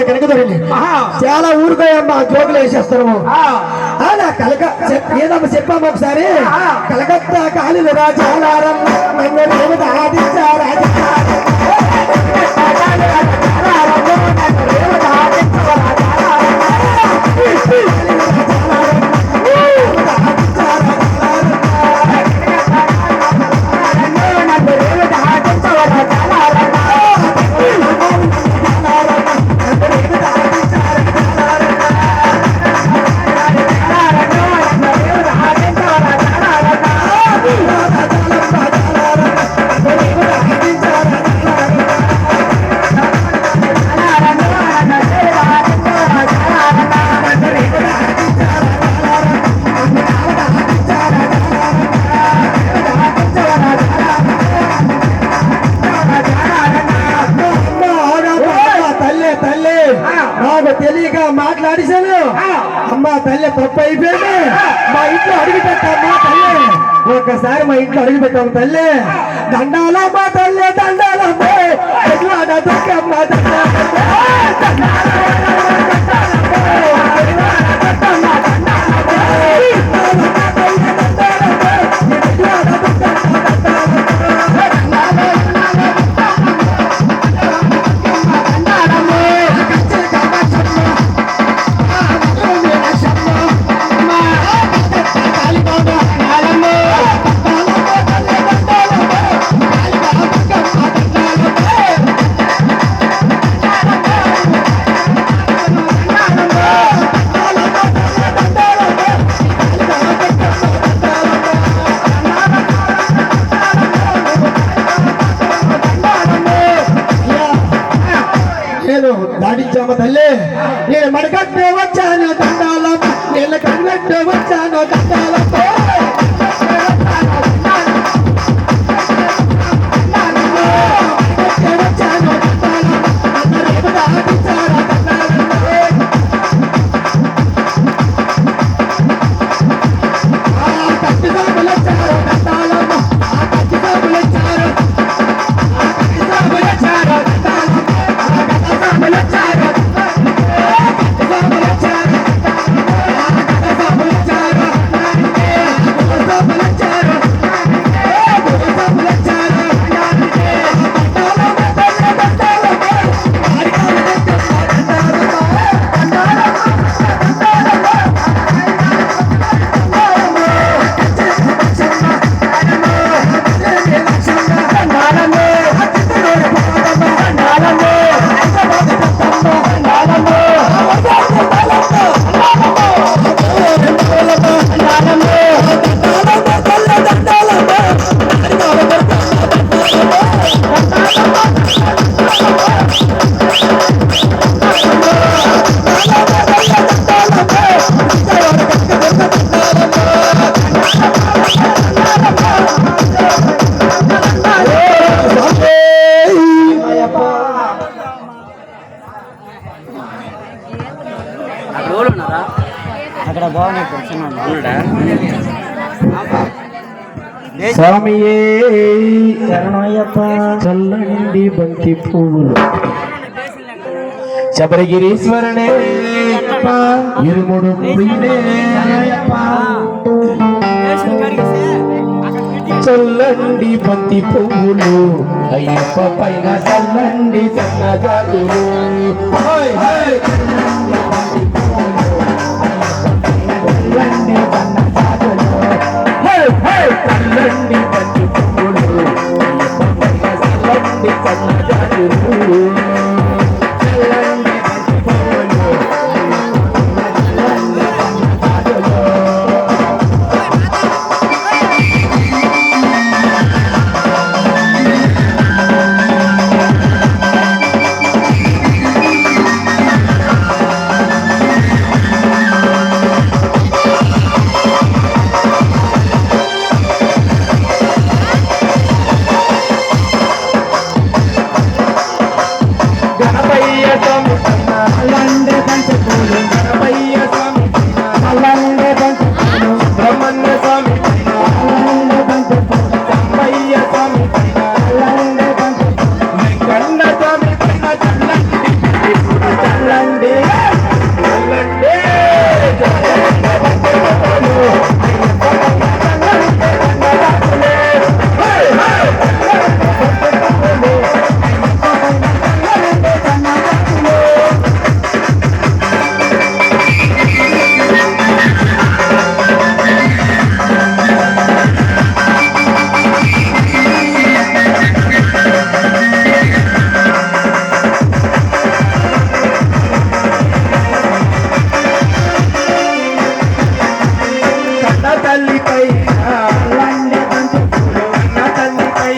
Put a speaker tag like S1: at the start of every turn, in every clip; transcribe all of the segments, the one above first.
S1: కనుక దొరికి చాలా ఊరుకోయమ్మా జోకులు వేసేస్తున్నాము అలా కలక ఏదమ్మా చెప్పాము ఒకసారి కలకత్తా కాలిలు రాజాలారం తెలియక మాట్లాడిశాను అమ్మా తల్లి తప్పు అయిపోయింది మా ఇంట్లో అడుగు పెట్టమ్మా తల్లి ఒక్కసారి మా ఇంట్లో అడుగు పెట్టాము తల్లి దండాలమ్మా తల్లి దండాలమ్మా దుఃఖమ్మ దాడించామ తల్లి నేను మడకట్టే వచ్చాను దండాలం నేను కన్నట్టు వచ్చాను దండాలతో
S2: అక్కడ బాగున్నాయి
S1: స్వామియే శరణయ్యప్ప చల్లండి బంతి పువ్వులు శబరిగిరీశ్వరనే ఇరుముడు చల్లండి బంతి పువ్వులు అయ్యప్ప పైన చల్లండి సన్నజాతులు చల్లండి బంతి పువ్వులు చల్లండి సన్నజాతులు చల్లండి చల్లండి తల్లిపై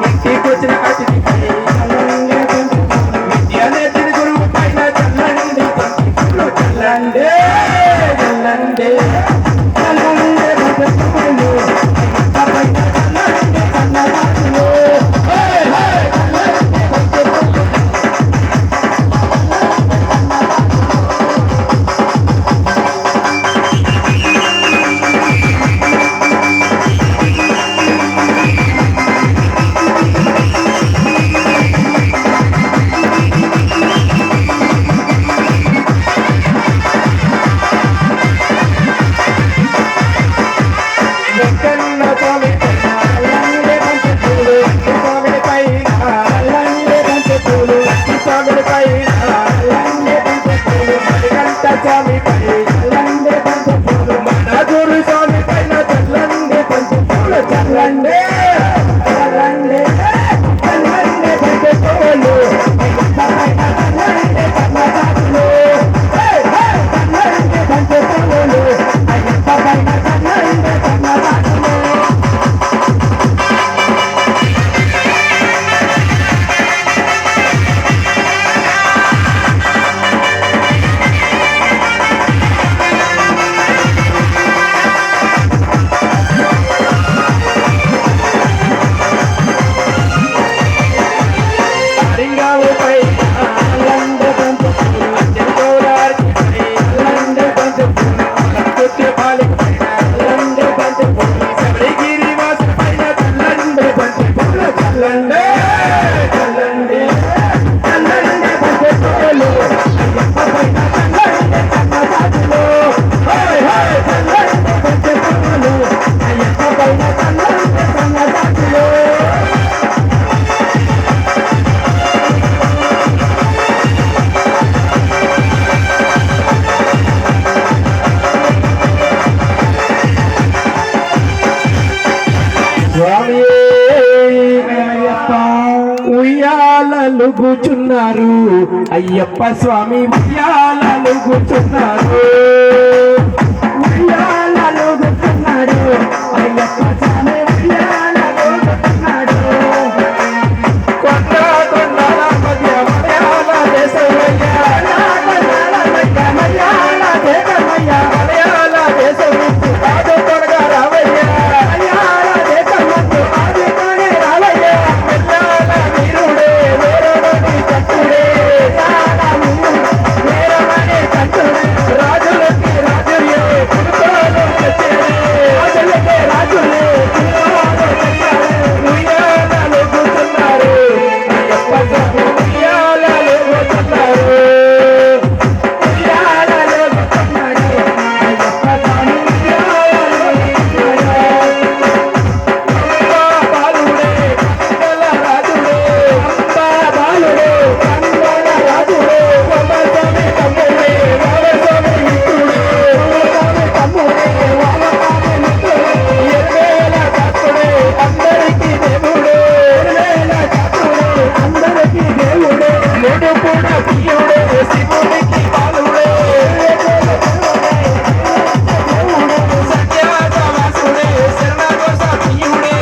S1: ఇంటికి వచ్చిన అతిథిపై విద్యానేతిని గురువు పైన చల్లండి చల్లండి చల్లండి ఉయ్యాలలు కూర్చున్నారు అయ్యప్ప స్వామి ఉయ్యాలలు కూర్చున్నారు ఉయ్యాలలు కూర్చున్నాడు అయ్యప్ప స్వామి ఉయ్యాలలు కూర్చున్నాడు కొండ కొండల మధ్య మలయాళ దేశమయ్యా మలయాళ దేశమయ్యా మలయాళ దేశం నుంచి కాదు త్వరగా రావయ్యా మలయాళ దేశం నుంచి కాదు త్వరగా రావయ్యా మలయాళ వీరుడే వీరమణి చట్టుడే వీరమణి చట్టుడే రాజులకి రాజులే కుటుంబాలు తెచ్చాడే రాజులకి రాజులే కుటుంబాలు తెచ్చాడే ఉయ్యాలలు కూర్చున్నారు అయ్యప్ప స్వామి ఉయ్యాలలు కూర్చున్నారు ఉయ్యాలలు కూర్చున్నాడు అయ్యప్ప స్వామి ఉయ్యాలలు కూర్చున్నాడు బాలుడే కంగల రాజుడే అంబా బాలుడే కంగల రాజుడే స్వామి తమ్ముడే వామస్వామి మిత్రుడే స్వామి తమ్ముడే వామస్వామి మిత్రుడే ఎర్వేల భక్తుడే అందరికీ దేవుడే ఎర్వేల భక్తుడే అందరికీ దేవుడే మూడు పూట ప్రియుడే శివుడికి బాలుడే సత్యాసవాసుడే శరణఘోష ప్రియుడే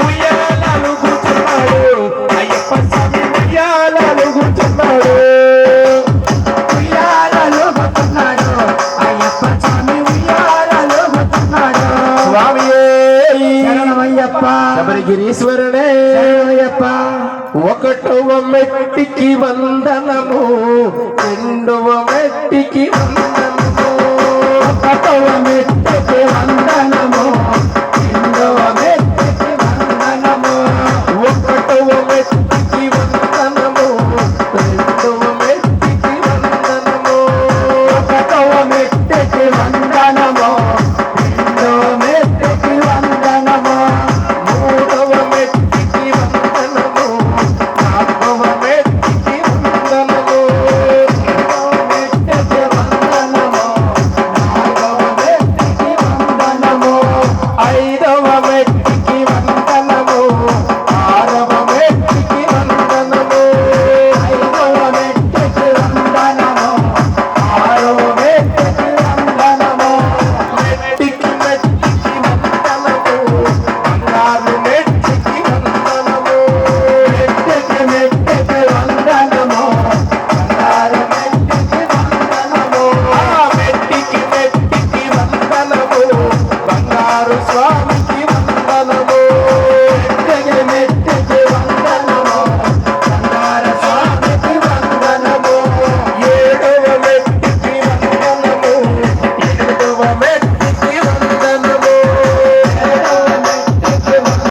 S1: ఉయ్యాలలు కూర్చున్నాడు అయ్యప్ప స్వామి ఉయ్యాలలు కూర్చున్నాడు ఉయ్యాలలు కూర్చున్నాడు అయ్యప్ప స్వామి ఉయ్యాలలు కూర్చున్నాడు స్వామి శరణమయ్యప్ప శబరిగిరీశ్వరుడే శరణమయ్యప్ప ఒకటవ మెట్టికి వందనము రెండవ మెట్టికి వందనము ఒకటవ మెట్టి